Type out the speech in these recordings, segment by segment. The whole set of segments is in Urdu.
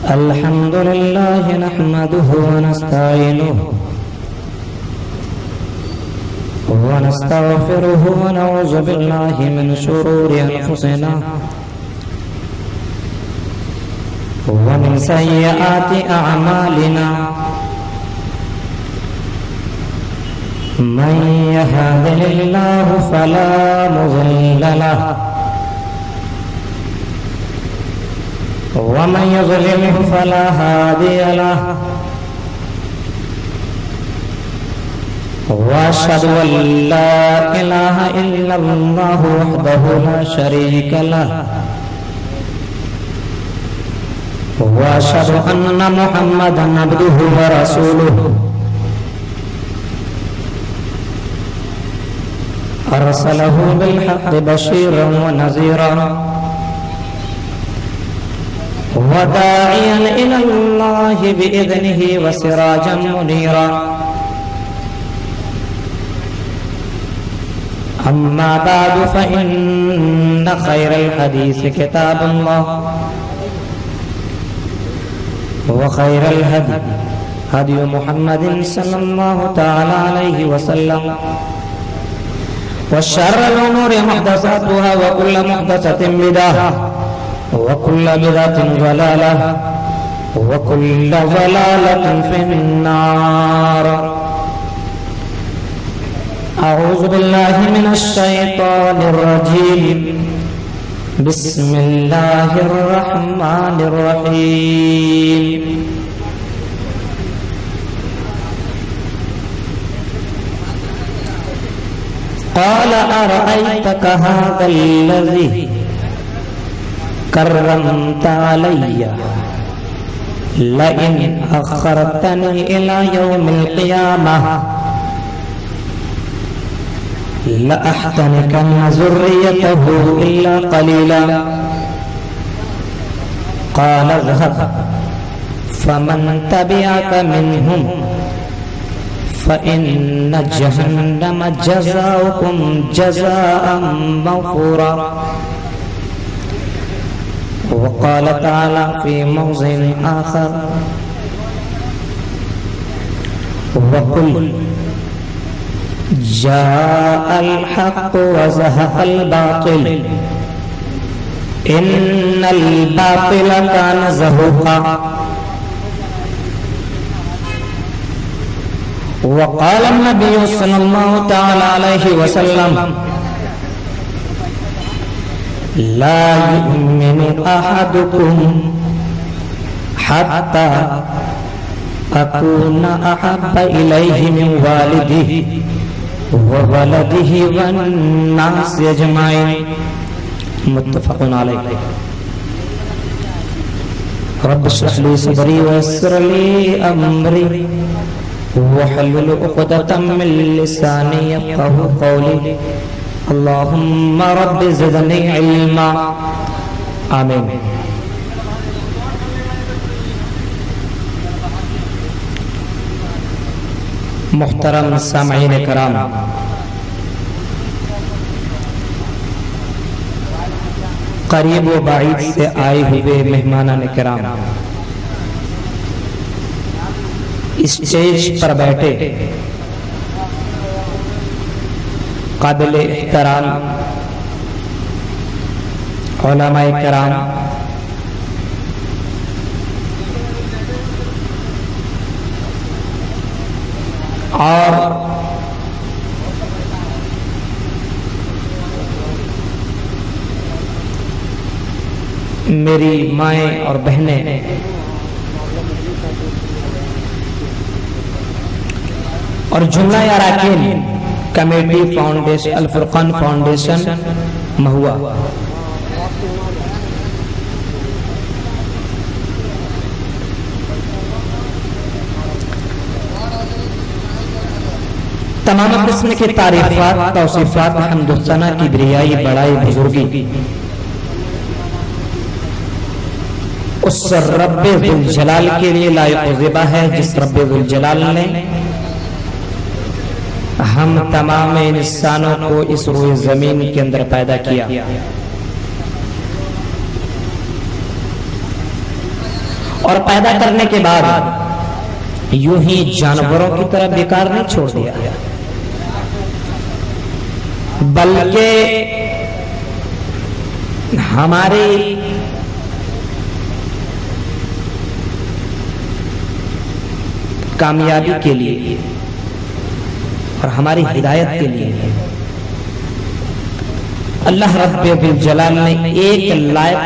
الحمد لله نحمده ونستعينه ونستغفره ونعوذ بالله من شرور أنفسنا ومن سيئات أعمالنا من يهده الله فلا مضل له ومن يضلله فلا هادي له وأشهد أن لا إله إلا الله وحده لا شريك له وأشهد أن محمدا عبده ورسوله أرسله بالحق بشيرا ونذيرا وداعيا إلى الله بإذنه وسراجا منيرا أما بعد فإن خير الحديث كتاب الله وخير الهدي هدي محمد صلى الله تعالى عليه وسلم وشر الأمور محدثاتها وكل محدثة بدعة وكل بدعة ضلالة وكل ضلالة في النار. أعوذ بالله من الشيطان الرجيم. بسم الله الرحمن الرحيم. قال أرأيتك هذا الذي كرمت علي لئن أخرتني إلى يوم القيامة لأحتنكن ذريته إلا قليلا. قال اذهب فمن تبعك منهم فإن جهنم جزاؤكم جزاء موفورا. وقال تعالى في موضع آخر وقل جاء الحق وزهق الباطل إن الباطل كان زهوقا. وقال النبي صلى الله تعالى عليه وسلم لا يؤمن أحدكم حتى أكون أحب إليه من والده وولده والناس أجمعين. متفق عليه. رب اشرح لي صدري ويسر لي أمري واحلل عقدة من لساني يفقهوا قولي. اللهم رب زدني علما. آمین. محترم سامعین کرام، قریب و بعید سے آئے ہوئے مہمانان کرام، اسٹیج پر بیٹھے قابل احترام علماء کرام، اور میری مائیں اور بہنیں، اور جملہ اراکین کمیٹی فاؤنڈیشن الفرقان فاؤنڈیشن مہوا، تمام قسم کی تعریفات، توصیفات، حمد و ثنا، کبریائی، بڑائی، بزرگی اس رب ذوالجلال کے لیے لائق و زیبا ہے، جس رب ذوالجلال نے ہم تمام انسانوں کو اس روئے زمین کے اندر پیدا کیا. اور پیدا کرنے کے بعد یوں ہی جانوروں کی طرح بیکار نہیں چھوڑ دیا، بلکہ ہماری کامیابی کے لیے اور ہماری ہدایت کے لیے اللہ رب الجلال نے ایک لائق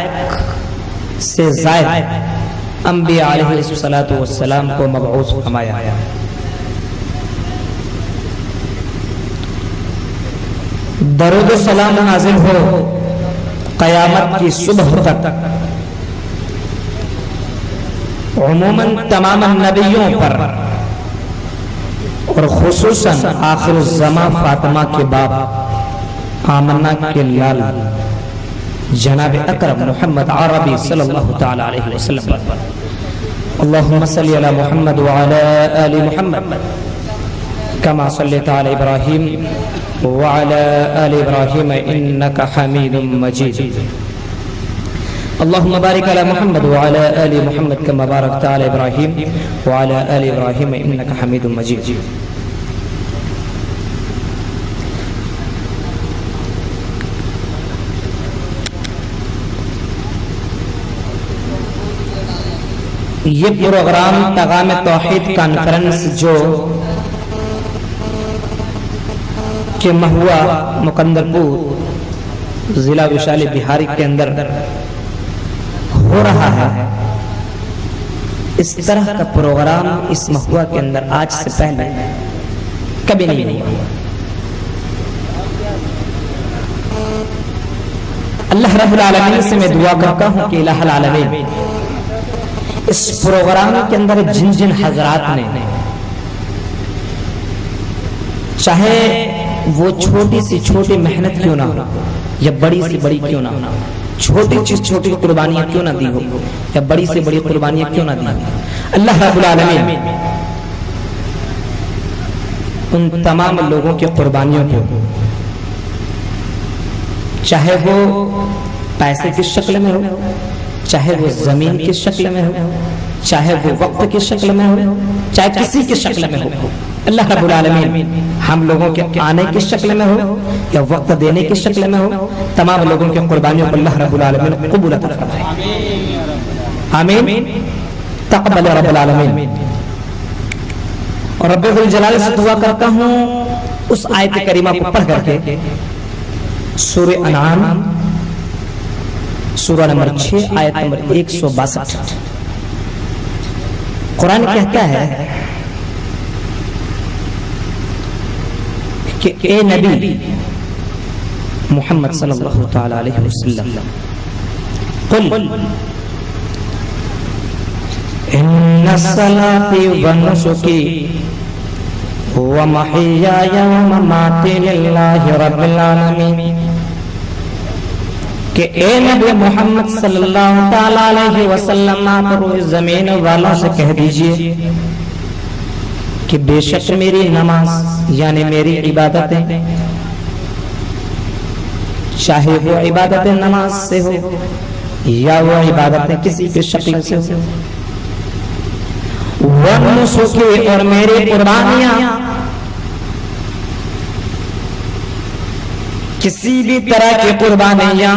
سے زائد انبیاء علیہ السلام کو مبعوث فرمایا۔ درود و سلام نازل ہو قیامت کی صبح تک عموماً تمام نبیوں پر اور خصوصاً آخر الزمان فاطمہ کے باپ آمنہ کے لال جناب اکرم محمد عربی صلی اللہ تعالی علیہ وسلم پر اللہم صلی علی محمد وعلی آل محمد کما صلیت علی ابراہیم وعلی آل ابراہیم انکا حمید مجید اللہم بارک علی محمد وعلی آل محمد کما بارکت علی ابراہیم وعلی آل ابراہیم انکا حمید مجید۔ یہ پروگرام پیغام توحید کانفرنس جو کہ مہوا مکندرپور ضلع وشالی بہاری کے اندر ہو رہا ہے، اس طرح کا پروگرام اس مہوا کے اندر آج سے پہلے کبھی نہیں ہوا۔ اللہ رب العالمین سے میں دعا کرتا ہوں کہ الہ العالمین اس پروگرام کے اندر جن جن حضرات نے چاہے وہ چھوٹی سی چھوٹی محنت کیوں نہ ہو یا بڑی سی بڑی کیوں نہ ہو، چھوٹی چیز چھوٹی قربانیاں کیوں نہ دی ہو یا بڑی سے بڑی قربانیاں کیوں نہ دی ہو، اللہ رب العالمین ان تمام لوگوں کی قربانیوں کو چاہے وہ پیسے کی شکل میں ہو، چاہے وہ زمین کی شکل میں ہو، چاہے وہ وقت کی شکل میں ہو، چاہے کسی کی شکل میں ہو، اللہ رب العالمین ہم لوگوں کے آنے کی شکل میں ہو یا وقت دینے کی شکل میں ہو، تمام لوگوں کے قربانیوں پر اللہ رب العالمین قبول عطا فرمائے۔ آمین تقبل رب العالمین۔ اور رب الجلال سے دعا کرتا ہوں اس آیت کریمہ کو پڑھ کر کے سورہ انعام سورہ نمبر 6 آیت نمبر 162 قرآن کہتا ہے کہ اے نبی محمد صلی اللہ تعالی علیہ وسلم قل ان صلاتی و نسکی و محیای و مماتی للہ رب العالمین، کہ اے نبی محمد صلی اللہ تعالی علیہ وسلم آپ روح زمین والوں سے کہہ دیجئے کہ بے شک میری نماز یعنی میری عبادتیں، چاہے وہ عبادت نماز سے ہو یا وہ عبادتیں کسی بھی شکل سے ہو، ونسکی اور میری قربانیاں کسی بھی طرح کی قربانیاں،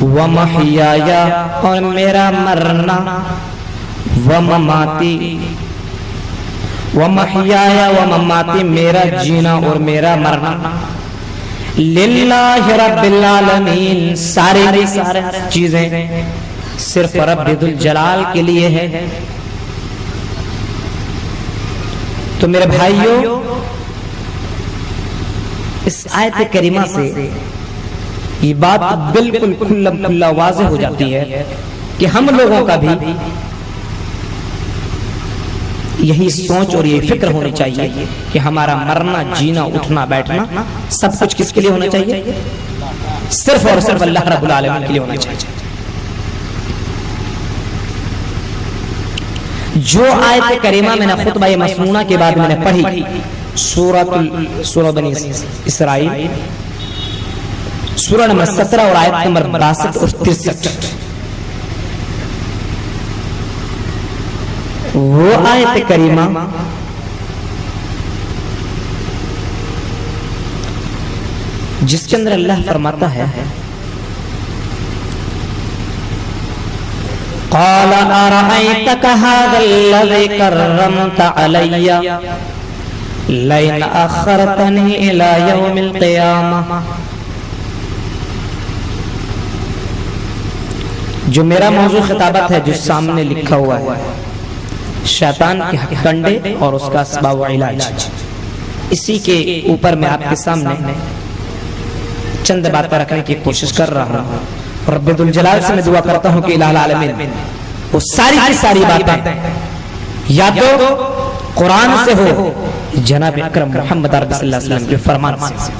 ومحیایا اور میرا مرنا، ومماتی ومحیایا ومماتی میرا جینا اور میرا مرنا، للہ رب العالمین ساری چیزیں صرف رب الجلال کے لیے ہے۔ تو میرے بھائیوں اس آیت کریمہ سے یہ بات بالکل کھلا واضح ہو جاتی ہے کہ ہم لوگوں کا بھی یہی سوچ اور یہ فکر ہونی چاہیے کہ ہمارا مرنا جینا اٹھنا بیٹھنا سب کچھ کس کے لیے ہونا چاہیے؟ صرف اور صرف اللہ رب العالمین کے لیے ہونا چاہیے۔ جو آیت کریمہ میں نے خطبہ مسنونہ کے بعد میں نے پڑھی سورہ بنی اسرائیل سورہ نمبر 17 اور آیت نمبر 62 اور 63، وہ آیت کریمہ جس کے اندر اللہ فرماتا ہے قال ارأيتك هذا الذي كرمت علي لئن اخرتني الى يوم القيامة. جو میرا موضوع خطابت ہے جو سامنے لکھا ہوا ہے شیطان کے کنڈے اور اس کا اسباب و علاج، اسی کے اوپر میں آپ کے سامنے چند باتیں رکھنے کی کوشش کر رہا ہوں. رب ذوالجلال سے میں دعا کرتا ہوں کہ الہ العالمین وہ ساری کی ساری باتیں یا تو قرآن سے ہو جناب اکرم محمد عربی صلی اللہ علیہ وسلم کے فرمان سے،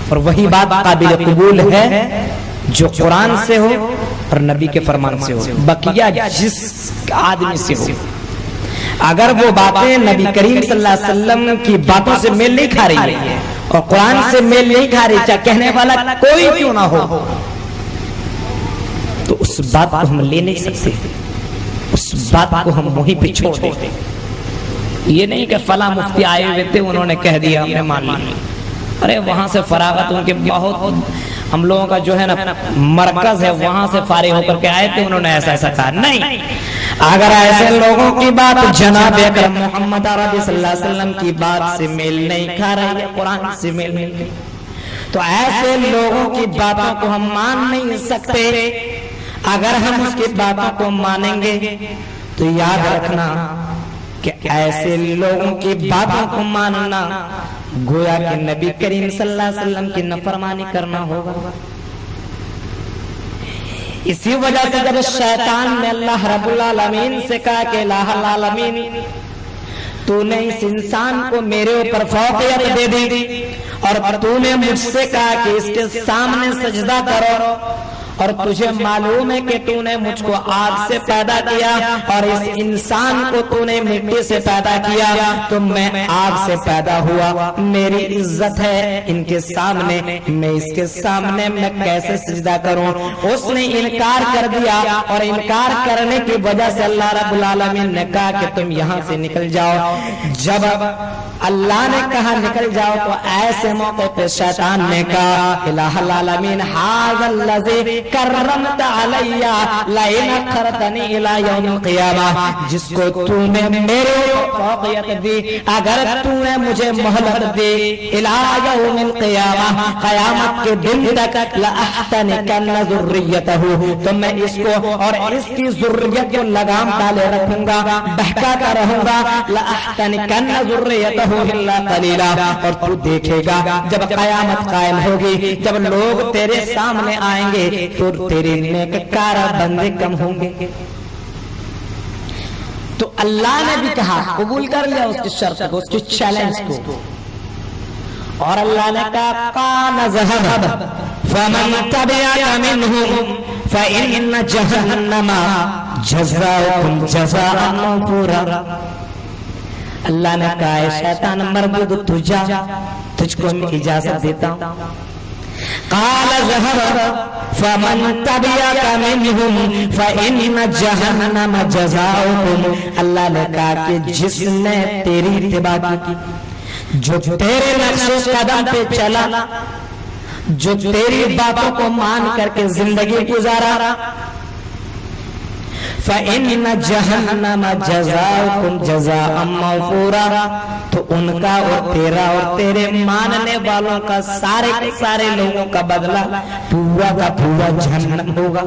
اور وہی بات قابل قبول ہے جو قرآن سے ہو اور نبی کے فرمان سے ہو. بقیہ جس آدمی سے ہو اگر وہ باتیں نبی کریم صلی اللہ علیہ وسلم کی باتوں سے میل نہیں کھا رہی ہے اور قرآن سے میل نہیں کھا رہی، چاہے کہنے والا کوئی کیوں نہ ہو، تو اس بات کو ہم لے نہیں سکتے، اس بات کو ہم وہیں پہ چھوڑ دیں. یہ نہیں کہ فلاں مفتی آئے ہوئے تھے انہوں نے کہہ دیا ہم نے مان لیا، ارے وہاں سے فراغت ان کے بہت ہم لوگوں کا جو ہے نا مرکز ہے وہاں سے فارغ ہو کر کے آئے تھے انہوں نے ایسا ایسا کہا. نہیں، اگر ایسے لوگوں کی بات جناب اکرم محمد عربی صلی اللہ علیہ وسلم کی بات سے میل نہیں کھا رہی ہے، قرآن سے میل نہیں کھا، تو ایسے لوگوں کی باتوں کو ہم مان نہیں سکتے. اگر ہم اس کی باتوں کو مانیں گے تو یاد رکھنا کہ ایسے لوگوں کی باتوں کو ماننا گویا کہ نبی کریم صلی اللہ علیہ وسلم کی نافرمانی کرنا ہوگا. اسی وجہ سے جب شیطان نے اللہ رب العالمین سے کہا کہ الہ العالمین تو نے اس انسان کو میرے اوپر فوقیت دے دی اور تو نے مجھ سے کہا کہ اس کے سامنے سجدہ کرو، اور تجھے معلوم ہے کہ تو نے مجھ کو آگ سے پیدا کیا اور اس انسان کو تو نے مٹی سے پیدا کیا، تو میں آگ سے پیدا ہوا، میری عزت ہے ان کے سامنے، میں اس کے سامنے میں کیسے سجدہ کروں. اس نے انکار کر دیا اور انکار کرنے کی وجہ سے اللہ رب العالمین نے کہا کہ تم یہاں سے نکل جاؤ. جب اللہ نے کہا نکل جاؤ تو ایسے موقع پہ شیطان نے کہا الہ العالمین ھذا الذی کرمت علی لئن اخرتنی الی یوم القیامہ، جس کو تو نے میرے فوقیت دی، اگر تو نے مجھے مہلت دی الی یوم القیامہ قیامت کے دن تک لاحتنکن ذریتہ، تو میں اس کو اور اس کی ذریت کو لگام ڈالے رکھوں گا، بہکاتا رہوں گا، لاحتنکن ذریتہ الا قلیلا. اور تو دیکھے گا جب قیامت قائم ہوگی، جب لوگ تیرے سامنے آئیں گے تو تیرے نیککار بندے کم ہوں گے. تو اللہ نے بھی کہا، قبول کر لیا اس کی شرط کو، اس کی چیلنج کو، اور اللہ نے کہا قال ذهب فمن تبعك منهم فإن جهنم جزاؤكم جزاء موفورا. اللہ نے کہا اے شیطان مردود تو جا، تجھ کو میں اجازت دیتا ہوں. قال ذهب فمن تبعك منهم فإن جهنم جزاؤكم. اللہ نے کہا کہ جس نے تیری اتباع کی، جو تیرے نقش قدم پہ چلا، جو تیری باتوں کو مان کر کے زندگی گزارا، فَإِنَّ جَهَنَّمَ جَزَاؤُكُمْ جَزَاءً مَوْفُورًا، تو ان کا اور تیرا اور تیرے ماننے والوں کا سارے کے سارے لوگوں کا بدلہ پورا کا پورا جہنم ہوگا.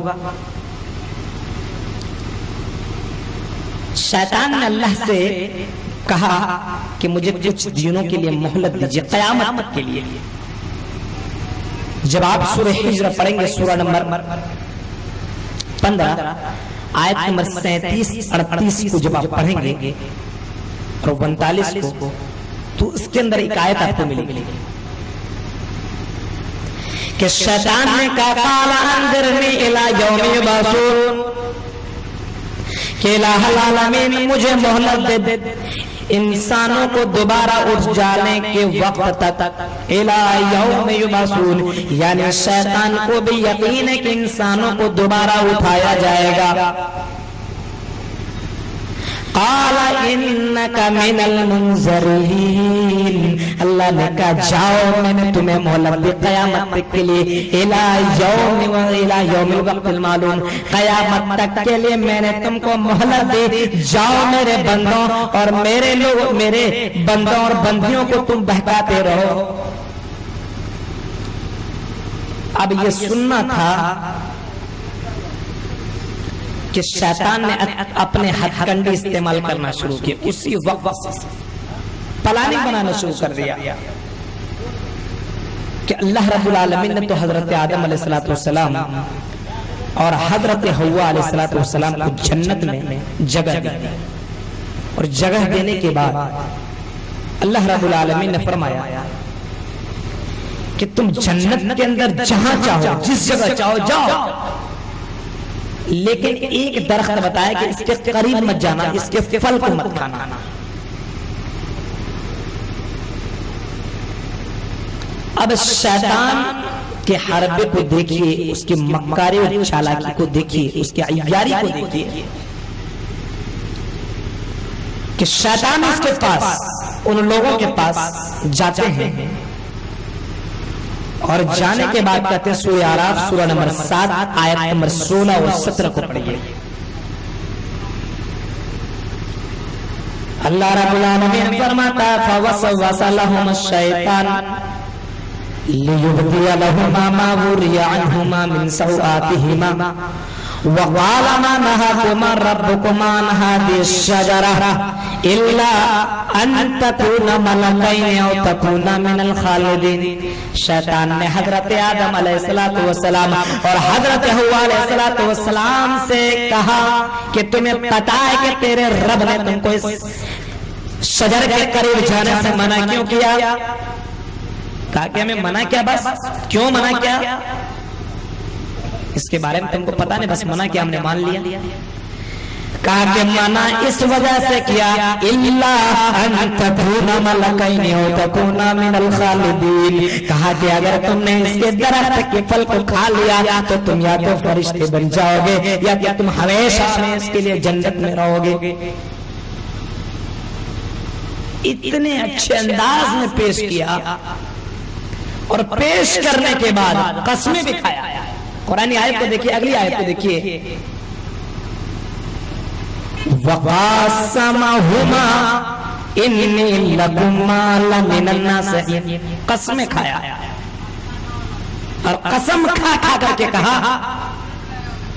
شیطان نے اللہ سے کہا کہ مجھے کچھ دنوں کے لیے مہلت دیجئے، قیامت تک کے لیے. جب آپ سورہ ہجر پڑھیں گے، سورہ نمبر 15 آیت نمبر 37-38 کو جب آپ پڑھیں گے اور 49 کو، تو اس کے اندر ایک آیت آپ کو ملے گی کہ شیطان نے کہا قال انظرنی الی یوم یبعثون، کہ الہ العالمین مجھے مہلت دے انسانوں کو دوبارہ اٹھ جانے کے وقت تک، الی یوم یبعثون، یعنی شیطان کو بھی یقین ہے کہ انسانوں کو دوبارہ اٹھایا جائے گا. قال انک من المنذرین، اللہ نے کہا جاؤ میں نے تمہیں مہلت دی قیامت کے لیے، الی یوم الوقت المعلوم، قیامت تک کے لیے میں نے تم کو مہلت دی، جاؤ میرے بندوں اور میرے بندوں اور بندیوں کو تم بہکاتے رہو۔ اب یہ سننا تھا کہ شیطان نے اپنے ہتھ کنڈے استعمال کرنا شروع کیے، اسی وقت پلاننگ بنانا شروع کر دیا کہ اللہ رب العالمین نے تو حضرت آدم علیہ السلام اور حضرت حوا علیہ السلام کو جنت میں جگہ دی، اور جگہ دینے کے بعد اللہ رب العالمین نے فرمایا کہ تم جنت کے اندر جہاں چاہو جس جگہ چاہو جاؤ، لیکن ایک درخت بتایا کہ اس کے قریب مت جانا، اس کے پھل کو مت کھانا۔ اب شیطان کے حربے کو دیکھیے، اس کی مکاری اور چالاکی کو دیکھیے، اس کی عیاری کو دیکھیے کہ شیطان اس کے پاس ان لوگوں کے پاس جاتے ہیں اور جانے کے بعد کہتے ہیں سورہ اعراف سورہ نمبر 7 آیت نمبر 16 اور 17 کو پڑھیے۔ اللہ رب العالمین فرماتا ہے فوسوس لهم الشیطان لیبدی لهما ما وري عنهما من سوآتهما وقال ما نهاكما ربكما عن هذه الشجرة إلا أن تكونا ملكين أو تكونا من الخالدين۔ شیطان نے حضرت آدم علیہ السلام اور حضرت حوا علیہ السلام سے کہا کہ تمہیں پتا ہے کہ تیرے رب نے تم کو اس شجر کے قریب جانے سے منع کیوں کیا؟ کہا کہ ہمیں منع کیا، بس کیوں منع کیا اس کے بارے میں تم کو پتا نہیں، بس منع کیا ہم نے مان لیا۔ کہا کہ منع اس وجہ سے کیا الا ان تکونا ملکین او تکونا من الخالدین، کہا کہ اگر تم نے اس کے درخت کے پھل کو کھا لیا تو تم یا تو فرشتے بن جاؤ گے یا تم ہمیشہ اس کے لیے جنت میں رہو گے۔ اتنے اچھے انداز میں پیش کیا اور پیش کرنے کے بعد قسمیں بھی کھایا۔ قرآنی آیت کو دیکھیے، اگلی آیت کو دیکھیے، وَقَاسَمَهُمَا إِنِّي لَكُمَا لَمِنَ النَّاصِحِينَ، قسمیں کھایا اور قسم کھا کھا کر کے کہا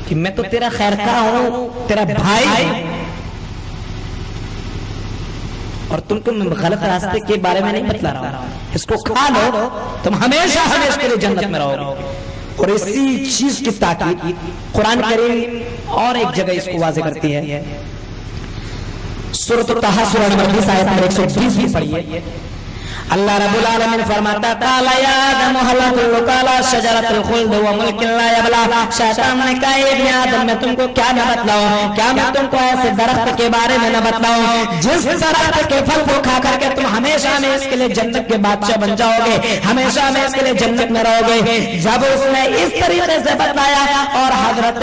کہ میں تو تیرا خیر خواہ ہوں، تیرا بھائی، اور تم کو میں غلط راستے کے بارے میں نہیں بتلا رہا ہوں، اس کو کھا لو تم ہمیشہ ہمیشہ کے لیے جنت میں رہو گے۔ اور اسی چیز کی تاکید قرآن کریم اور ایک جگہ اس کو واضح کرتی ہے، سورۃ طٰہٰ سورہ نمبر 20 آیت نمبر 120 بھی پڑھیے۔ اللہ رب العالمین فرماتا قال یا آدم هل ادلک علی شجرۃ الخلد وملک لا یبلی، شیطان نے کہا اے ابن آدم میں تم کو کیا نہ بتلاؤں، کیا میں تم کو ایسے درخت کے بارے میں نہ بتلاؤں جس درخت کے پھل کو کھا کر کے تم ہمیشہ میں اس کے لیے جنت کے بادشاہ بن جاؤ گے، ہمیشہ میں اس کے لیے جنت میں رہو گے۔ جب اس نے اس طریقے سے بتلایا اور حضرت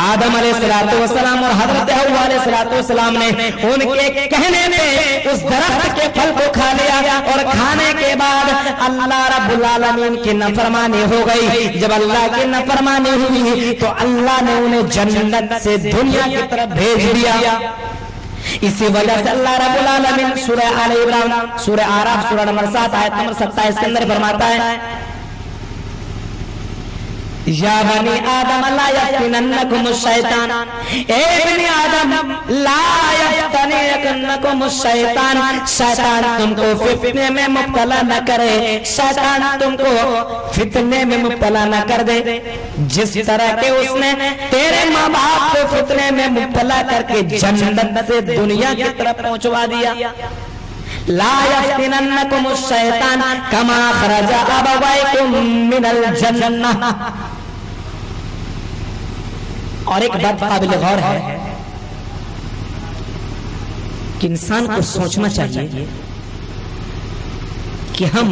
آدم علیہ السلام اور حضرت حوا علیہ السلام نے ان کے کہنے میں اس درخت کے پھل کو کھا لیا، اور کھانے کے بعد اللہ رب العالمین کی نافرمانی ہو گئی۔ جب اللہ کی نافرمانی ہوئی تو اللہ نے انہیں جنت سے دنیا کی طرف بھیج دیا۔ اسی وجہ سے اللہ رب العالمین سورہ آل عمران سورہ اعراف سورہ نمبر 7 آیت نمبر 27 کے اندر فرماتا ہے یا بنی آدم لا یفتننکم الشیطان، اے بنی آدم لا یفتننکم الشیطان، شیطان تم کو فتنے میں مبتلا نہ کرے، شیطان تم کو فتنے میں مبتلا نہ کر دے جس طرح کہ اس نے تیرے ماں باپ کو فتنے میں مبتلا کر کے جنت سے دنیا کی طرف پہنچوا دیا۔ لا یفتننکم الشیطان کما خرج ابویکم من الجنہ۔ اور ایک بات قابل غور ہے کہ انسان کو سوچنا چاہیے کہ ہم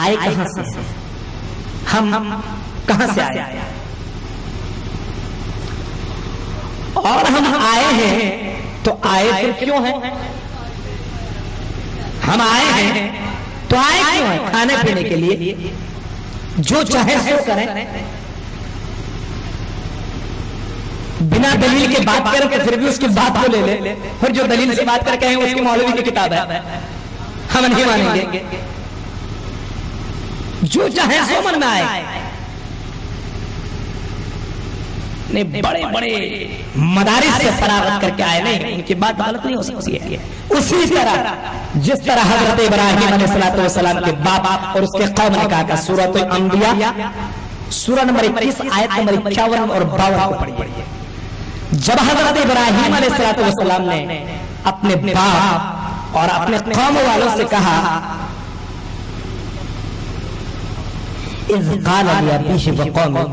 آئے کہاں سے، ہم کہاں سے آئے اور ہم آئے ہیں تو آئے پھر کیوں ہیں؟ ہم آئے ہیں تو آئے کیوں ہیں؟ کھانے پینے کے لیے، جو چاہے سو کریں، بنا دلیل کے بات کریں کہ پھر بھی اس کی بات کو لے لیں، اور جو دلیل سے بات کر کے ہیں اس کی مولوی کی کتاب ہے، ہم نہیں مانیں گے۔ جو چاہے سو من میں آئے، نہیں بڑے بڑے مدارس سے فراغت کر کے آئے، نہیں، ان کی بات غلط نہیں ہو سکتی ہے۔ اسی طرح جس طرح حضرت ابراہیم علیہ السلام کے باپ اور اس کے قوم نے کہا کہ سورۃ الانبیاء سورہ نمبر 21 آیت نمبر 51 اور 52 کو پڑھیے۔ جب حضرت ابراہیم علیہ السلام نے اپنے باپ اور اپنے قوم والوں سے کہا اذ قال لأبیہ وقومہ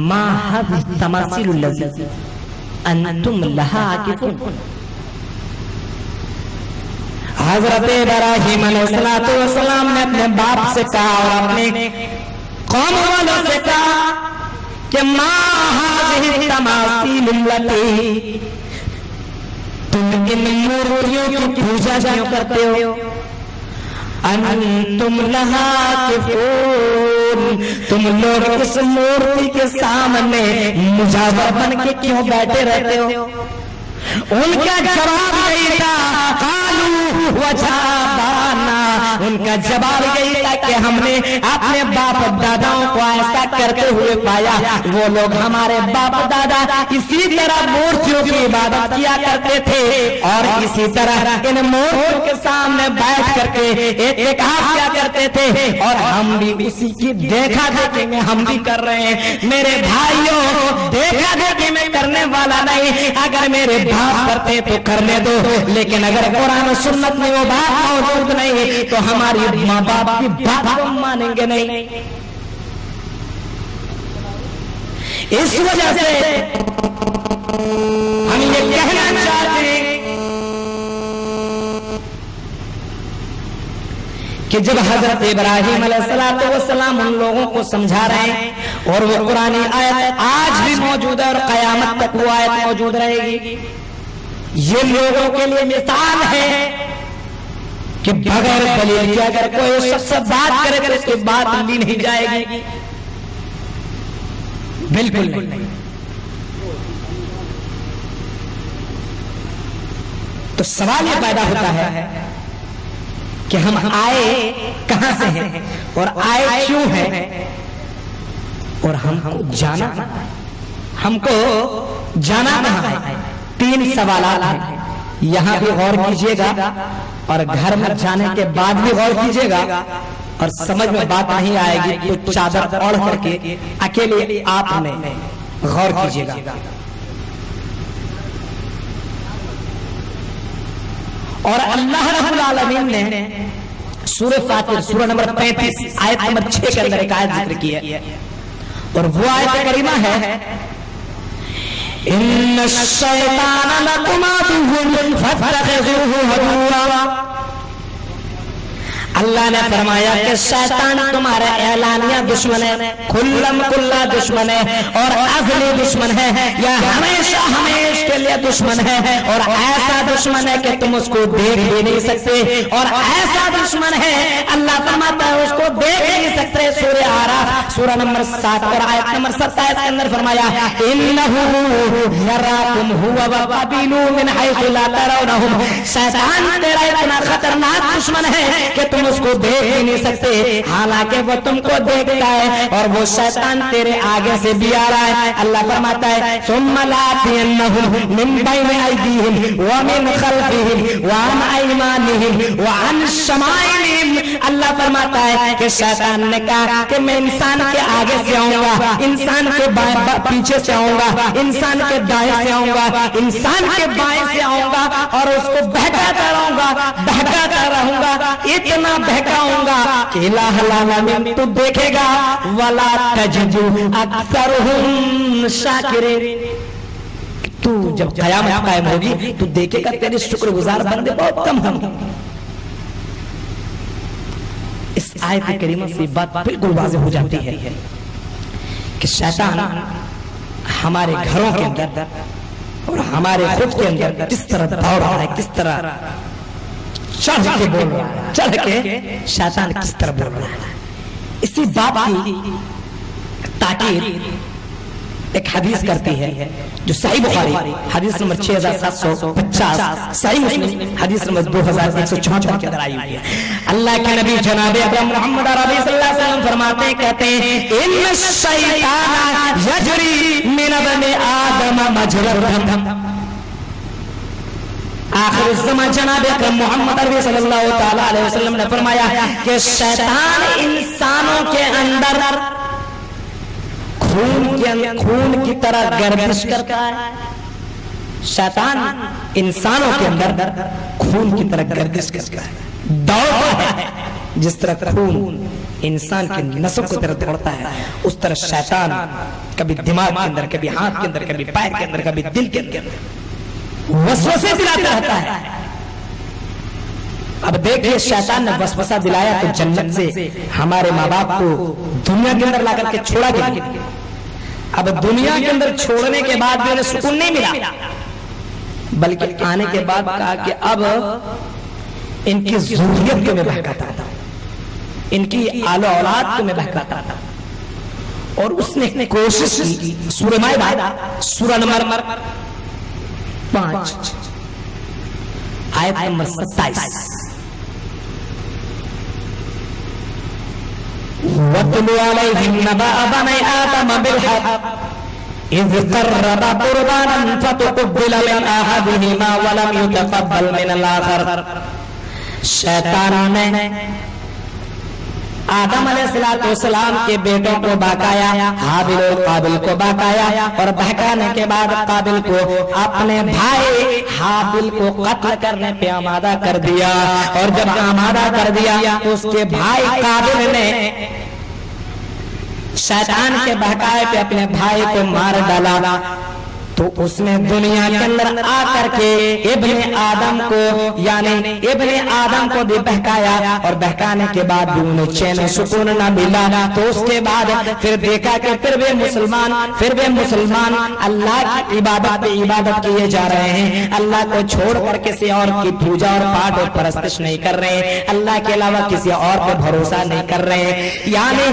ما هذه التماثيل التي انتم لها عاکفون، حضرت ابراہیم علیہ السلام نے اپنے باپ سے کہا اور اپنے قوم والوں سے کہا کہ ما هذه التماثيل التي تم ان مورتیوں کی پوجا کیوں کرتے ہو؟ انتم لہا عاکفون، تم لوگ اس مورتی کے سامنے مجاور بن کے کیوں بیٹھے رہتے ہو؟ ان کا جواب نہیں تھا قالوا وجابانا، ان کا جواب یہی تھا کہ ہم نے اپنے باپ داداؤں کو ایسا کرتے ہوئے پایا، وہ لوگ ہمارے باپ دادا اسی طرح مورتیوں کی عبادت کیا کرتے تھے، اور اسی طرح ان مورتیوں کے سامنے بیٹھ کر کے اعتکاف کیا کرتے تھے، اور ہم بھی اسی کی دیکھا دیکھی میں ہم بھی کر رہے ہیں۔ میرے بھائیوں، دیکھا دیکھی میں کرنے والا نہیں، اگر میرے باپ کرتے تو کرنے دو، لیکن اگر قرآن و سنت میں وہ بات موجود نہیں تو ہماری ماں باپ کی بات کو مانیں گے نہیں۔ اس وجہ سے ہم یہ کہنا چاہتے ہیں کہ جب حضرت ابراہیم علیہ السلام ان لوگوں کو سمجھا رہے ہیں، اور وہ قرآن آیت آج بھی موجود ہے اور قیامت تک وہ آیت موجود رہے گی، یہ لوگوں کے لیے مثال ہے کہ بغیر دلیل کے اگر کوئی شخص بات کرے تو اس کی بات لی نہیں جائے گی، بالکل نہیں۔ تو سوال یہ پیدا ہوتا ہے کہ ہم آئے کہاں سے ہیں اور آئے کیوں ہیں، اور ہم کو جانا کہاں ہے؟ 3 سوالات ہیں، یہاں بھی غور کیجئے گا اور گھر میں جانے کے بعد بھی غور کیجئے گا، اور سمجھ میں بات نہیں آئے گی تو چادر اوڑھ کر کے اکیلے آپ نے غور کیجئے گا۔ اور اللہ رب العالمین نے سورہ فاطر سورہ نمبر 35 آیت نمبر 6 کے اندر ایک آیت ذکر کی ہے، اور وہ آیت کریمہ ہے ان الشیطان لکم عدو فاتخذوہ عدوا۔ اللہ نے فرمایا کہ شیطان تمہارا اعلانیہ دشمن ہے، کھلم کھلا دشمن ہے، اور ازلی دشمن ہے، یا ہمیشہ کے لیے دشمن ہے، اور ایسا دشمن ہے کہ تم اس کو دیکھ بھی نہیں سکتے، اور ایسا دشمن ہے اللہ فرماتا ہے اس کو دیکھ نہیں سکتے۔ سورہ اعراف سورہ نمبر 7 اور آیت نمبر 27 کے اندر فرمایا انہ یراکم هو وقبیلہ من حیث لا ترونہم، شیطان تیرا اتنا خطرناک دشمن ہے کہ تم اس کو دیکھ بھی نہیں سکتے، حالانکہ وہ تم کو دیکھتا ہے، اور وہ شیطان تیرے آگے سے بھی آ رہا ہے۔ اللہ فرماتا ہے ثم لآتینہم من بین ایدیہم ومن خلفہم وعن ایمانہم وعن شمائلہم۔ اللہ فرماتا ہے کہ شیطان نے کہا کہ میں انسان کے آگے سے آؤں گا، انسان کے پیچھے سے آؤں گا، انسان کے دائیں سے آؤں گا، انسان کے بائیں سے آؤں گا، اور اس کو بہکاتا رہوں گا، بہکاتا رہوں گا، اتنا بہکاؤں گا کہ الہ العالمین تو دیکھے گا ولا تجد اکثرہم شاکرین، تو جب قیامت قائم ہوگی تو دیکھے گا تیرے شکر گزار بندے بہت کم ہوں گے۔ اس آیت کریمہ سے بات بالکل واضح ہو جاتی ہے کہ شیطان ہمارے گھروں کے اندر اور ہمارے خود کے اندر کس طرح دوڑ رہا ہے، کس طرح چڑھ کے بول رہا ہے، چڑھ کے شیطان کس طرح بول رہا ہے. اسی بات کی تاکید ایک حدیث کرتی ہے جو صحیح بخاری حدیث نمبر 6750، صحیح مسلم حدیث نمبر 2174 کے اندر آئی ہوئی ہے. اللہ کے نبی جناب اکرم محمد عربی صلی اللہ علیہ وسلم فرماتے کہتے ہیں ان الشیطان یجری من ابن آدم مجرى الدم. آخر الزمان جناب اکرم محمد عربی صلی اللہ تعالی علیہ وسلم نے فرمایا کہ شیطان انسانوں کے اندر خون کی طرح گردش کرتا ہے. شیطان انسانوں کے اندر خون کی طرح گردش کرتا ہے، دوڑتا ہے. جس طرح خون انسان کے نسوں کی طرح دوڑتا ہے، اس طرح شیطان کبھی دماغ کے اندر، کبھی ہاتھ کے اندر، کبھی پیر کے اندر، کبھی دل کے اندر وسوسے دلاتا رہتا ہے. اب دیکھیے شیطان نے وسوسہ دلایا تو جنت سے ہمارے ماں باپ کو دنیا کے اندر لا کر کے چھوڑا گیا. اب دنیا کے اندر چھوڑنے کے بعد بھی انہیں سکون نہیں ملا، بلکہ آنے کے بعد کہا کہ اب ان کی ذریت کو میں بہکاتا تھا، ان کی آل و اولاد کو میں بہکاتا تھا. اور اس نے کوشش کی. سورہ مائدہ سورہ نمبر 5 آیت نمبر 27 وَاتْلُ عَلَيْهِمْ نَبَأَ بَنِي آدَمَ بِالْحَقِّ إِذْ قَرَّبَا قُرْبَانًا فَتُقُبِّلَ مِنْ أَحَدِهِمَا وَلَمْ يُتَقَبَّلْ مِنَ الْآخَرِ. شیطان نے آدم علیہ السلام کے بیٹوں کو بہکایا، حابل اور قابل کو بہکایا، اور بہکانے کے بعد قابل کو اپنے بھائی حابل کو قتل کرنے پہ آمادہ کر دیا. اور جب آمادہ کر دیا تو اس کے بھائی قابل نے شیطان کے بہکائے پہ اپنے بھائی کو مار ڈالا. تو اس نے دنیا کے اندر آ کر کے ابن آدم کو یعنی ابن آدم کو بھی بہکایا، اور بہکانے کے بعد بھی انہیں چین سکون نہ ملا. تو اس کے بعد پھر دیکھا کہ پھر بھی مسلمان اللہ کی عبادت کیے جا رہے ہیں، اللہ کو چھوڑ کر کسی اور کی پوجا اور پاٹ اور پرستش نہیں کر رہے ہیں، اللہ کے علاوہ کسی اور پہ بھروسہ نہیں کر رہے ہیں. یعنی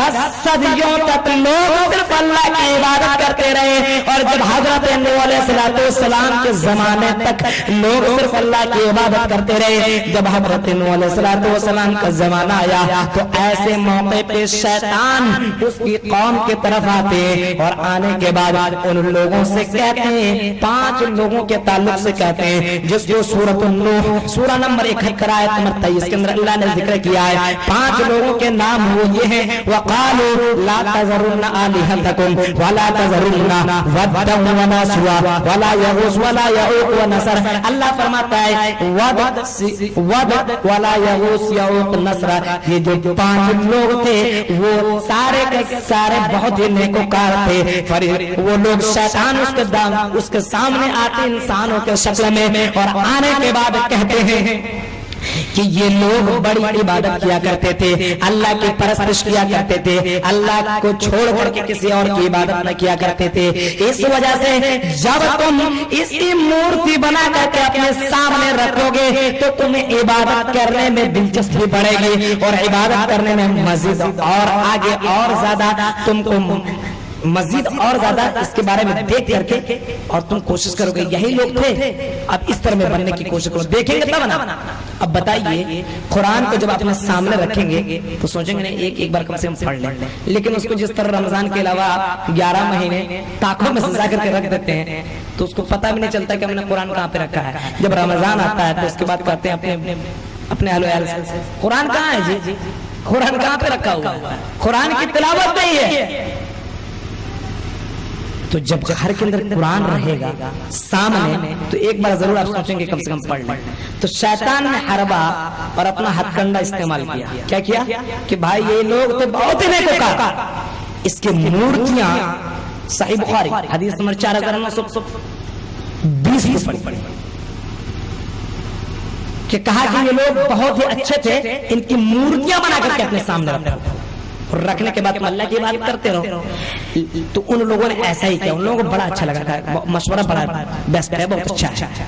10 صدیوں تک لوگ صرف اللہ کی عبادت کرتے رہے، اور جب حضرت نوح علیہ السلام کے زمانے تک لوگ صرف اللہ کی عبادت کرتے رہے. جب حضرت نوح علیہ السلام کا زمانہ آیا تو ایسے موقع پہ شیطان اس کی قوم کی طرف آتے، اور آنے کے بعد ان لوگوں سے کہتے ہیں، 5 لوگوں کے تعلق سے کہتے ہیں جو سورۃ النوح سورہ نمبر 71 آیت نمبر 23 کے اندر اللہ نے ذکر کیا ہے. 5 لوگوں کے نام وہ یہ ہیں: وَقَالُوا لَا تَذَرُنَّ آلِهَتَكُمْ وَلَا تَذَرُنَّ وَدًّا وَنَسْوًا وَلَا يَغُوثَ وَلَا يَعُوقَ وَنَسْرَ. اللہ فرماتا ہے ود وَلَا يَغُوث يَعُوقَ نَسْرَ. یہ جو 5 لوگ تھے وہ سارے کے سارے بہت ہی نیکوکار تھے. وہ لوگ شیطان اس کے سامنے آتے انسانوں کے شکل میں، اور آنے کے بعد کہتے ہیں کہ یہ لوگ بڑی عبادت کیا کرتے تھے، اللہ کی پرستش کیا کرتے تھے، اللہ کو چھوڑ کر کے کسی اور کی عبادت نہ کیا کرتے تھے. اس وجہ سے جب تم اسی مورتی بنا کر کے اپنے سامنے رکھو گے تو تمہیں عبادت کرنے میں دلچسپی بڑھے گی، اور عبادت کرنے میں مزید اور آگے اور زیادہ تم کو مزید اور زیادہ اس کے بارے میں دیکھ کر کے اور تم کوشش کرو گے. یہی لوگ تھے، اب اس طرح میں بننے کی کوشش کرو، دیکھیں گے تب نا. اب بتائیے قرآن کو جب اپنے سامنے رکھیں گے تو سوچیں گے ایک بار کم سے کم پڑھ لیں، لیکن اس کو جس طرح رمضان کے علاوہ 11 مہینے تاکوں میں سجا کر کے رکھ دیتے ہیں تو اس کو پتہ بھی نہیں چلتا کہ ہم نے قرآن کہاں پہ رکھا ہے. جب رمضان آتا ہے تو اس کے بعد کہتے ہیں اپنے اہل و عیال سے قرآن کہاں ہے جی، قرآن کہاں پہ رکھا ہوا ہے، قرآن کی تلاوت نہیں ہے. تو جب گھر کے اندر قرآن رہے گا سامنے تو ایک بار ضرور آپ سوچیں گے کم سے کم پڑھ لیں. تو شیطان نے حربہ اور اپنا ہتھ کنڈا استعمال کیا کیا کہ بھائی یہ لوگ تو بہت ہی نیکوکار، اس کے مورتیاں صحیح بخاری حدیث نمبر 4920 پڑھی کہ کہا کہ یہ لوگ بہت ہی اچھے تھے، ان کی مورتیاں بنا کر کے اپنے سامنے رکھا. اور رکھنے کے بعد تم اللہ کی بات کرتے رہو. تو ان لوگوں نے ایسا ہی کیا. ان لوگوں کو بڑا اچھا لگا تھا, مشورہ بڑا بیسٹ ہے, بہت اچھا ہے.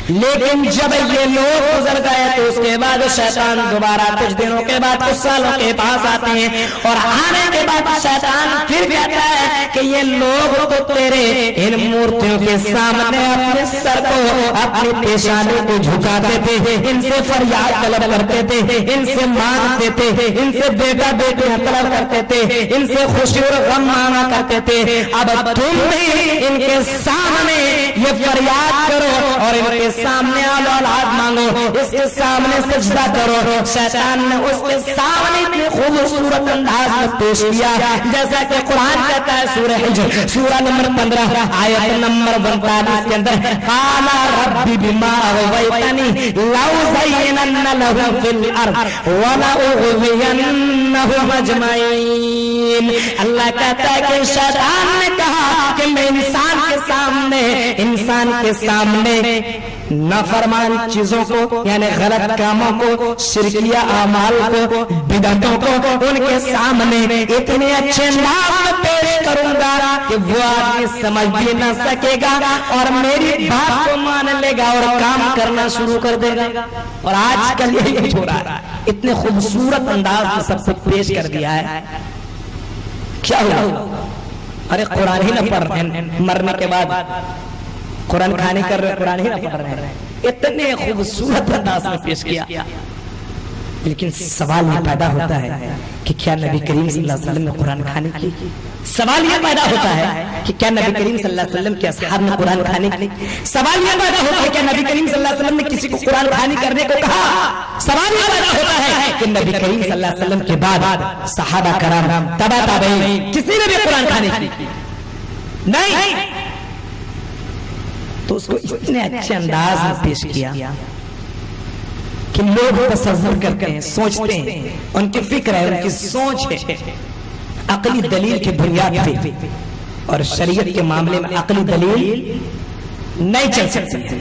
لیکن جب یہ لوگ گزر گئے تو اس کے بعد شیطان دوبارہ کچھ دنوں کے بعد کچھ سالوں کے پاس آتے ہیں, اور آنے کے بعد شیطان پھر کہتا ہے کہ یہ لوگ تو تیرے ان مورتیوں کے سامنے اپنے سر کو, اپنی پیشانی کو جھکاتے تھے, ان سے فریاد طلب کرتے تھے, ان سے مانگتے تھے, ان سے بیٹا بیٹیاں طلب کرتے تھے, ان سے خوشی اور غم مانگا کرتے تھے. اب تم بھی ان کے سامنے یہ فریاد کرو اور ان کے سامنے اولاد مانگو, اس کے سامنے سجدہ کرو. شیطان نے اس کے سامنے اتنے خوبصورت انداز میں پیش کیا جیسا کہ قرآن کہتا ہے سورہ حجر سورہ نمبر 15 آیت نمبر 42 کے اندر, قال ربی بما اغویتنی لأزینن لهم فی الارض ولأغوینہم اجمعین. اللہ کہتا ہے کہ شیطان نے کہا کہ میں انسان کے سامنے نافرمان چیزوں کو یعنی غلط کاموں کو, شرکیہ اعمال کو, بدعتوں کو ان کے سامنے اتنے اچھے نام پیش کروں گا کہ وہ آدمی سمجھ بھی نہ سکے گا اور میری بات کو مان لے گا اور کام کرنا شروع کر دے گا. اور آج کل یہی ہو رہا ہے, اتنے خوبصورت انداز میں سب کچھ پیش کر دیا ہے. کیا ہوا؟ ارے قرآن ہی نہ پڑھ رہے ہیں, مرنے کے بعد قرآن کھانے کر رہے, قرآن ہی نہ پڑھ رہے ہیں. اتنے خوبصورت انداز میں پیش کیا. لیکن سوال یہ پیدا ہوتا ہے کہ کیا نبی کریم صلی اللہ علیہ وسلم نے قرآن کھانے کی؟ سوال یہ پیدا ہوتا ہے کہ کیا نبی کریم صلی اللہ علیہ وسلم کے اصحاب نے قرآن کھانے کی؟ سوال یہ پیدا ہوتا ہے کہ نبی کریم صلی اللہ علیہ وسلم نے کسی کو قرآن کھانے کرنے کو کہا؟ سوال یہ پیدا ہوتا ہے کہ نبی کریم صلی اللہ علیہ وسلم کے بعد صحابہ کرام, تبع تابعین, کسی نے بھی قرآن کھانے کی نہیں. تو اس کو اتنے اچھے انداز میں پیش کیا کہ لوگ تصور کرتے ہیں, سوچتے ہیں, ان کی فکر ہے, ان کی سوچ ہے عقلی دلیل کی بنیاد پہ, اور شریعت کے معاملے میں عقلی دلیل نہیں چل سکتی.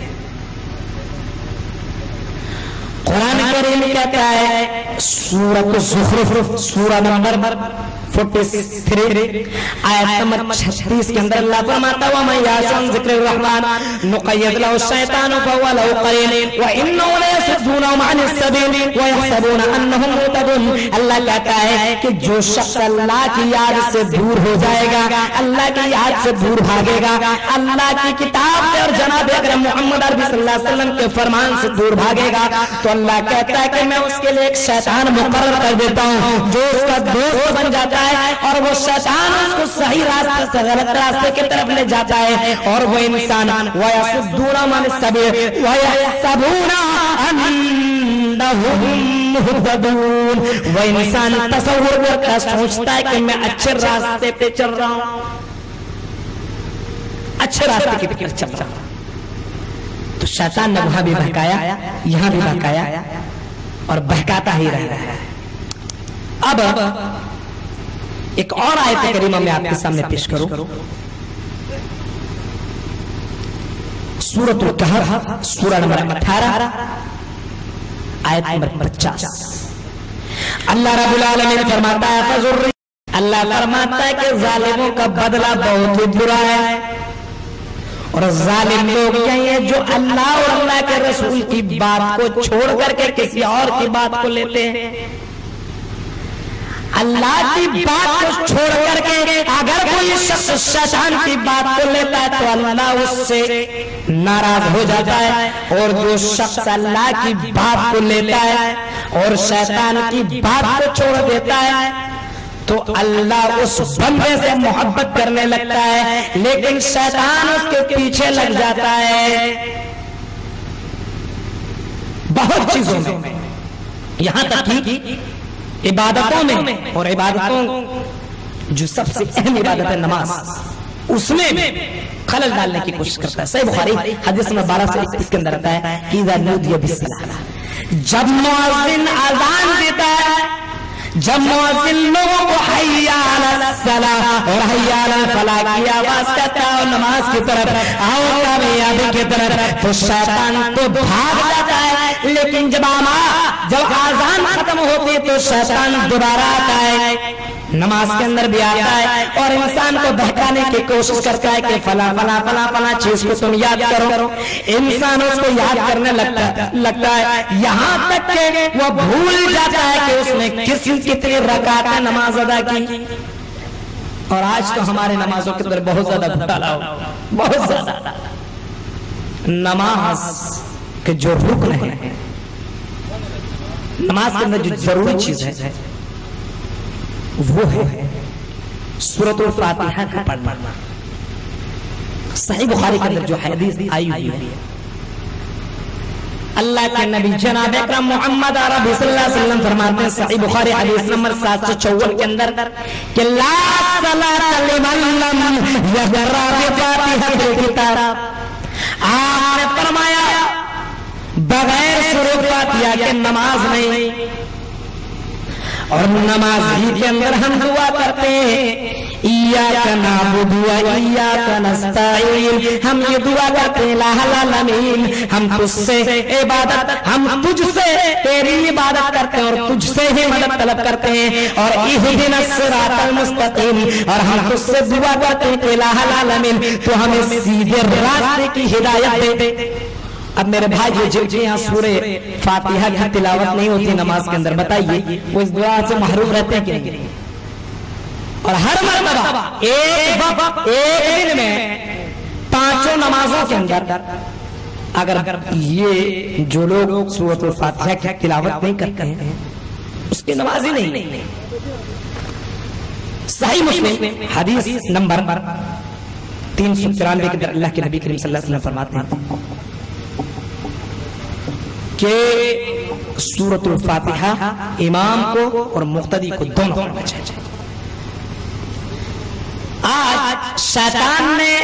قرآن کریم کہتا ہے سورۃ الزخرف سورہ نمبر 43 آیت نمبر 36 کے اندر اللہ فرماتا ہے وَمَن يَعْشُ عَن ذِكْرِ الرَّحْمَنِ نُقَيِّضْ لَهُ الشَّيْطَانُ فَهُوَ لَهُ قَرِينٌ وَإِنَّهُمْ لَيَصُدُّونَهُمْ عَنِ السَّبِيلِ وَيَحْسَبُونَ أَنَّهُمْ مُهْتَدُونَ. اللہ کہتا ہے کہ جو شخص اللہ کی یاد سے دور ہو جائے گا, اللہ کی یاد سے دور بھاگے گا, اللہ کی کتاب سے اور جناب اکرم محمد عربی صلی اللہ علیہ وسلم کے فرمان سے دور بھاگے گا, تو اللہ کہتا ہے کہ میں اس کے لیے ایک شیطان مقرر کر دیتا ہوں جو اس کا دوست بن جاتا ہے, اور وہ شیطان اس کو صحیح راستے سے غلط راستے کی طرف لے جاتا ہے. اور وہ انسان وَيَصُدُّونَ عَنِ السَّبِيلِ وَيَحْسَبُونَ أَنَّهُمْ مُهْتَدُونَ. وہ انسان تصور کرتا, سوچتا ہے کہ میں اچھے راستے پہ چل رہا ہوں, اچھے راستے کی طرف چل رہا ہوں. تو شیطان نے وہاں بھی بہکایا, یہاں بھی بہکایا, اور بہکاتا ہی رہا ہے. اب ایک اور آیت کریمہ میں آپ کے سامنے پیش کروں, سورۃ الکہف سورہ نمبر 18 آیت نمبر 50. اللہ رب العالمین فرماتا ہے اللہ فرماتا ہے کہ ظالموں کا بدلہ بہت ہی برا ہے, اور ظالم لوگ یہی ہیں جو اللہ اور اللہ کے رسول کی بات کو چھوڑ کر کے کسی اور کی بات کو لیتے ہیں. اللہ کی بات کو چھوڑ کر کے اگر کوئی شخص شیطان کی بات کو لیتا ہے تو اللہ اس سے ناراض ہو جاتا ہے, اور جو شخص اللہ کی بات کو لیتا ہے اور شیطان کی بات کو چھوڑ دیتا ہے تو اللہ اس بندے سے محبت کرنے لگتا ہے, لیکن شیطان اس کے پیچھے لگ جاتا ہے بہت چیزوں میں, یہاں تک کہ عبادتوں میں, اور عبادتوں جو سب سے اہم عبادت ہے نماز, اس میں خلل ڈالنے کی کوشش کرتا ہے. صحیح بخاری حدیث نمبر 12 سے 21 کے اندر آتا ہے کہ اذا نودی بالصلاۃ, جب مؤذن اذان دیتا ہے, جب مؤذن لوگوں کو حی علی الصلاۃ اور حی علی الفلاح کی آواز کرتا ہے اور نماز کی طرف, آؤ کامیابی کی طرف, تو شیطان تو بھاگ جاتا ہے, لیکن جب آزان ختم ہوتی تو شیطان دوبارہ آتا ہے، نماز کے اندر بھی آتا ہے اور انسان کو بہکانے کی کوشش کرتا ہے کہ فلاں فلاں فلاں فلاں چیز کو تم یاد کرو. انسان اس کو یاد کرنے لگتا ہے یہاں تک کہ وہ بھول جاتا ہے کہ اس نے کتنی رکعتیں نماز ادا کی. اور آج تو ہمارے نمازوں کے اندر بہت زیادہ گھوٹالا ہو، بہت زیادہ. نماز کے جو رکن ہے، نماز کے اندر جو ضروری چیز ہے وہ ہے سورۃ الفاتحہ کو پڑھنا. صحیح بخاری کے اندر جو حدیث آئی ہوئی ہے، اللہ کے نبی جناب اکرم محمد عربی صلی اللہ علیہ وسلم فرماتے ہیں صحیح بخاری حدیث نمبر 754 کے اندر کہ لا صلاۃ لمن لم یقرأ بفاتحۃ الکتاب. آپ نے فرمایا بغیر سورۃ فاتحہ کے نماز نہیں. اور نماز ہی کے اندر ہم دعا کرتے ہیں ایاک نعبد و ایاک نستعین. ہم یہ دعا کرتے ہیں الہ العالمین ہم تجھ سے عبادت، ہم تجھ سے تیری عبادت کرتے ہیں اور تجھ سے ہی مدد طلب کرتے ہیں. اور اہدنا الصراط المستقیم، اور ہم تجھ سے دعا کرتے ہیں کہ الہ العالمین تو ہمیں سیدھے راستے کی ہدایت دے. اب میرے بھائی جن کے یہاں سورہ فاتحہ کی تلاوت نہیں ہوتی نماز کے اندر، بتائیے وہ اس دعا سے محروم رہتے ہیں کہ نہیں؟ اور ہر مرتبہ ایک وقت ایک دن میں 5 نمازوں کے اندر اگر یہ جو لوگ سورۃ الفاتحہ کی تلاوت نہیں کرتے ہیں اس کی نماز ہی نہیں. صحیح مسلم حدیث نمبر 393 کے اندر اللہ کے نبی کریم صلی اللہ علیہ وسلم فرماتے ہیں کہ سورۃ الفاتحہ امام کو اور مقتدی کو دونوں پڑھنا چاہیے. آج شیطان نے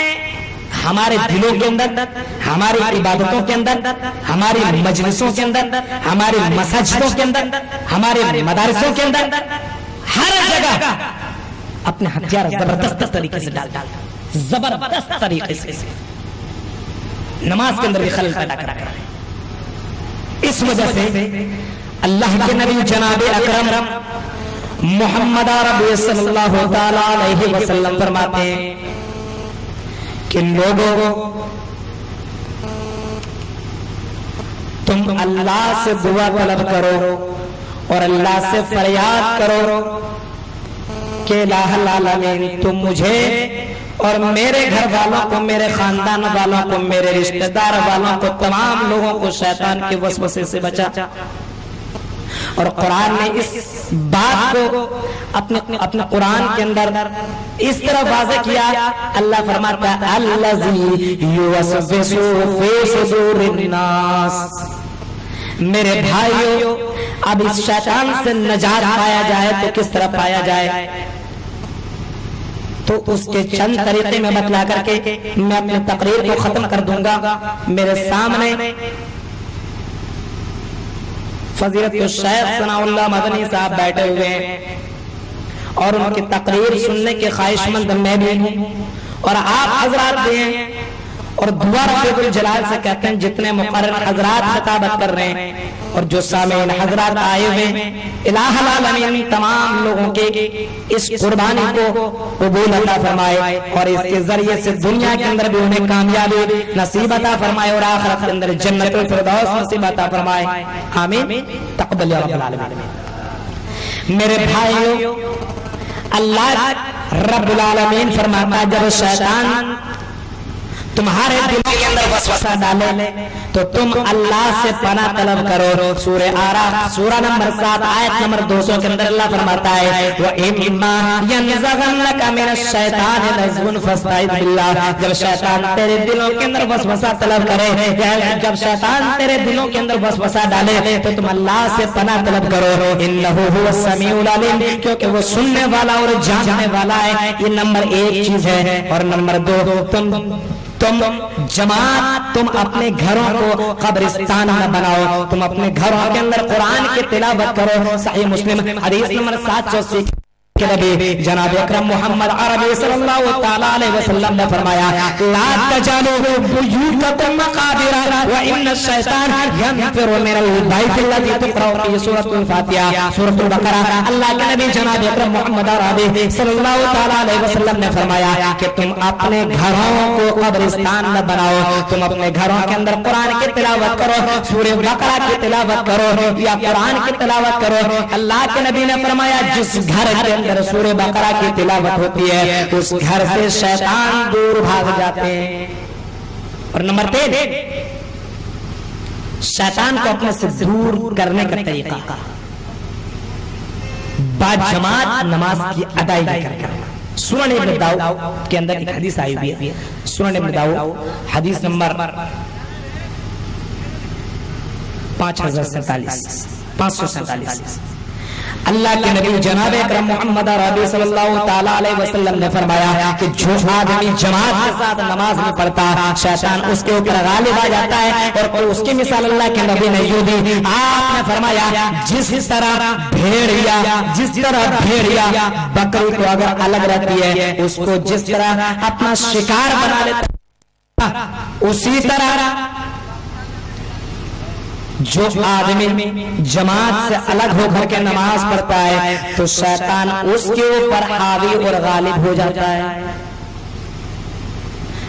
ہمارے دلوں کے اندر، ہماری عبادتوں کے اندر، ہماری مجلسوں کے اندر، ہماری مساجدوں کے اندر، ہمارے مدارسوں کے اندر ہر جگہ اپنے ہتھیار زبردست طریقے سے ڈال زبردست طریقے سے نماز کے اندر بھی خلل پیدا کر رہا ہے. اس وجہ سے اللہ کے نبی جناب اکرم محمد عربی صلی اللہ تعالی علیہ وسلم فرماتے ہیں کہ لوگوں تم اللہ سے دعا طلب کرو اور اللہ سے فریاد کرو کہ الہ العالمین تم مجھے اور میرے گھر والوں کو، میرے خاندان والوں کو، میرے رشتہ دار والوں کو، تمام لوگوں کو شیطان کے وسوسے سے بچا. اور قرآن نے اس بات کو اپنے قرآن کے اندر اس طرح واضح کیا. اللہ فرماتا ہے الذی یوسوس فی صدور الناس. میرے بھائیو اب اس شیطان سے نجات پایا جائے تو کس طرح پایا جائے؟ تو اس کے چند طریقے میں بتلا کر کے میں اپنی تقریر کو ختم کر دوں گا. میرے سامنے فضیلت الشیخ ثناء اللہ مدنی صاحب بیٹھے ہوئے ہیں اور ان کی تقریر سننے کے خواہش مند میں بھی ہوں اور آپ حضرات بھی ہیں. اور دعا رب الجلال سے کہتے ہیں جتنے مقرر حضرات خطابت کر رہے ہیں اور جو سامعین حضرات آئے ہوئے ہیں الہ العالمین تمام لوگوں کے اس قربانی کو قبول عطا فرمائے اور اس کے ذریعے سے دنیا کے اندر بھی انہیں کامیابی نصیب عطا فرمائے اور آخرت کے اندر جنت الفردوس نصیب عطا فرمائے. آمین. تقبل یا رب العالمین. میرے بھائیو اللہ رب العالمین فرماتا جب شیطان تمہارے دلوں کے اندر وسوسہ ڈالے تو تم اللہ سے پناہ طلب کرو. سورہ اعراف سورہ نمبر 7 آیت نمبر 200 کے اندر اللہ فرماتا ہے وَإِمَّا يَنزَغَنَّكَ مِنَ الشَّيْطَانِ نَزْغٌ فَاسْتَعِذْ بِاللَّهِ. جب شیطان تیرے دلوں کے اندر وسوسہ طلب کرے، جب شیطان تیرے دلوں کے اندر وسوسہ ڈالے تو تم اللہ سے پناہ طلب کرو. إِنَّهُ هُوَ السَّمِيعُ الْعَلِيمُ. کیونکہ وہ سننے والا اور جاننے والا ہے. یہ نمبر 1 چیز ہے. اور نمبر 2 تم جماعت، تم اپنے گھروں کو قبرستان نہ بناؤ، تم اپنے گھروں کے اندر قرآن کی تلاوت کرو. صحیح مسلم حدیث نمبر 780 کے نبی جناب اکرم محمد عربی صلی اللہ تعالی علیہ وسلم نے فرمایا لا تجعلوا بیوتکم مقابر وان الشیطان ينفر من البیت الذی تقرأ فیہ سورۃ الفاتحہ سورۃ البقرہ۔ اللہ کے نبی جناب اکرم محمد عربی صلی اللہ تعالی علیہ وسلم نے فرمایا کہ تم اپنے گھروں کو قبرستان نہ بناؤ، تم اپنے گھروں کے اندر قرآن کی تلاوت کرو، سورہ بقرہ کی تلاوت کرو یا قرآن کی تلاوت کرو۔ اللہ کے نبی نے فرمایا جس گھر کے اندر سورہ بقرہ کی تلاوت ہوتی ہے اس گھر سے شیطان دور بھاگ جاتے ہیں۔ اور نمبر 3 شیطان کو اپنے سے دور کرنے کا طریقہ با جماعت نماز کی ادائیگی کر۔ سنن ابن داؤد کے اندر ایک حدیث آئی ہوئی ہے، سنن ابن داؤد حدیث نمبر 547 اللہ کے نبی جناب اکرم محمد عربی صلی اللہ تعالی علیہ وسلم نے فرمایا کہ جو آدمی جماعت کے ساتھ نماز نہیں پڑھتا شیطان اس کے اوپر غالب آ جاتا ہے۔ اور اس کی مثال اللہ کے نبی نے یوں دی، آپ نے فرمایا جس طرح بھیڑیا بکری کو اگر الگ رہتی ہے اس کو جس طرح اپنا شکار بنا لیتا اسی طرح جو آدمی جماعت سے الگ ہو کر کے نماز پڑھتا ہے تو شیطان اس کے اوپر حاوی اور غالب ہو جاتا ہے۔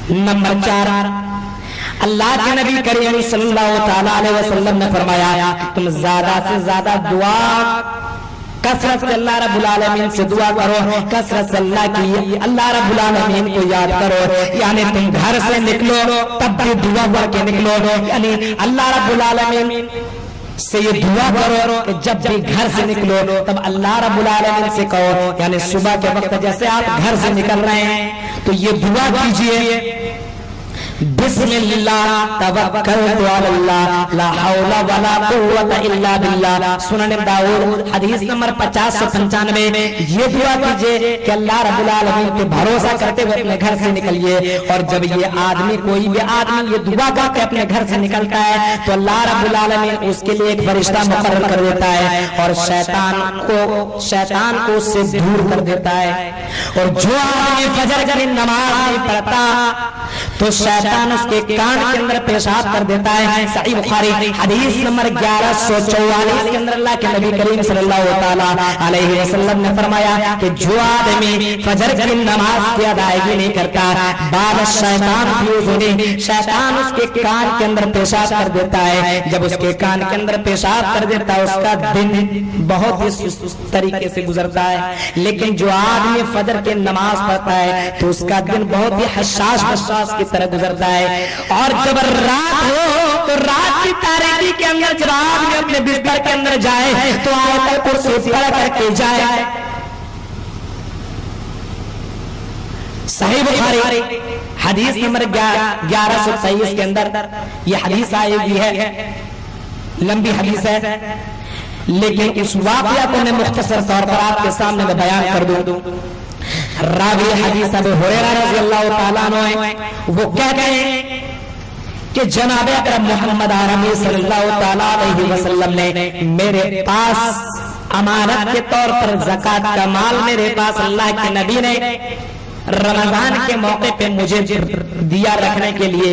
نمبر 4 اللہ کے نبی کریم صلی اللہ تعالی علیہ وسلم نے فرمایا تم زیادہ سے زیادہ دعا کثرت سے اللہ رب العالمین سے دعا کرو، کثرت سے اللہ رب العالمین کو یاد کرو۔ یعنی تم گھر سے نکلو تب بھی دعا کر کے نکلو، یعنی اللہ رب العالمین سے یہ دعا کرو کہ جب بھی گھر سے نکلو تب اللہ رب العالمین سے کہو، یعنی صبح کے وقت جیسے آپ گھر سے نکل رہے ہیں تو یہ دعا کیجئے بسم اللہ توکلت علی اللہ لا حول ولا قوت الا باللہ۔ سنن داؤد حدیث نمبر 5095 یہ دعا کیجئے کہ اللہ رب العالمین پہ بھروسہ کرتے ہوئے اپنے گھر سے نکلیے۔ اور جب یہ آدمی کوئی بھی آدمی یہ دعا کر کے اپنے گھر سے نکلتا ہے تو اللہ رب العالمین اس کے لیے ایک فرشتہ مقرر کر دیتا ہے اور شیطان کو اس سے دور کر دیتا ہے۔ اور جو آدمی فجر کی نماز نہیں پڑھتا تو شیطان اس کے کان کے اندر پیشاب کر دیتا ہے۔ صحیح بخاری حدیث نمبر 1144 کے اندر اللہ کے نبی کریم صلی اللہ تعالی علیہ وسلم نے فرمایا کہ جو آدمی فجر کی نماز کی ادائیگی نہیں کرتا بعد شیطان فی اذنہ شیطان اس کے کان کے اندر پیشاب کر دیتا ہے۔ جب اس کے کان کے اندر پیشاب کر دیتا ہے اس کا دن بہت ہی سست طریقے سے گزرتا ہے، لیکن جو آدمی فجر کی نماز پڑھتا ہے تو اس کا دن بہت ہی حساس کی طرح گزرتا ہے۔ اور جب رات ہو تو رات کی تاریکی کے اندر جب آدمی اپنے بستر کے اندر جائے تو آیت الکرسی پڑھ کر کے جائے۔ صحیح بخاری حدیث نمبر 1123 کے اندر یہ حدیث آئی ہوئی ہے، لمبی حدیث ہے لیکن اس واقعہ کو میں مختصر طور پر آپ کے سامنے میں بیان کر دوں۔ راوی حدیث ابو ہریرہ رضی اللہ تعالیٰ عنہ وہ کہتے ہیں کہ جناب اکرم محمد عربی صلی اللہ تعالیٰ علیہ وسلم نے میرے پاس امانت کے طور پر زکوٰۃ کا مال میرے پاس اللہ کے نبی نے رمضان کے موقع پہ مجھے دیا رکھنے کے لیے۔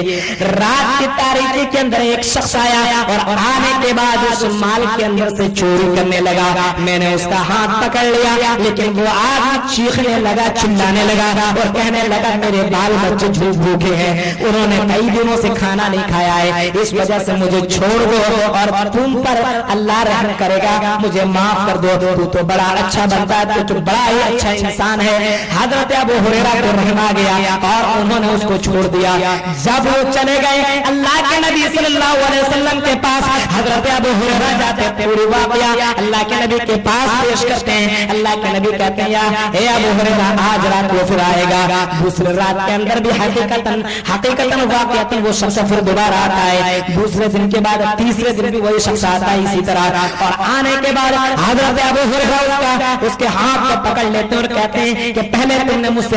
رات کی تاریکی کے اندر ایک شخص آیا اور آنے کے بعد اس مال کے اندر سے چوری کرنے لگا۔ میں نے اس کا ہاتھ پکڑ لیا لیکن وہ آدمی چیخنے لگا، چلانے لگا اور کہنے لگا میرے بال بچے بھوکے ہیں، انہوں نے کئی دنوں سے کھانا نہیں کھایا ہے، اس وجہ سے مجھے چھوڑ دو اور تم پر اللہ رحم کرے گا، مجھے معاف کر دو، تو بڑا اچھا بنتا ہے، تو بڑا ہی اچھا انسان ہے۔ حضرت ابو ہریرہ کو رحم آ گیا اور انہوں نے اس کو چھوڑ دیا۔ جب وہ چلے گئے اللہ کے نبی صلی اللہ علیہ وسلم کے پاس حضرت ابو ہریرہ جاتے پوری واقعہ اللہ کے نبی کے پاس پیش کرتے ہیں۔ اللہ کے نبی کہتے ہیں اے ابو ہریرہ آج رات کو پھر آئے گا۔ دوسرے رات کے اندر بھی حقیقتاً واقعتاً وہ شخص پھر دوبارہ آتا ہے۔ دوسرے دن کے بعد تیسرے دن بھی وہی شخص آتا ہے اسی طرح، اور آنے کے بعد حضرت ابو ہریرہ اس کے ہاتھ کو پکڑ لیتے اور کہتے ہیں کہ پہلے تم نے مجھ سے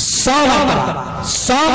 100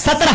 17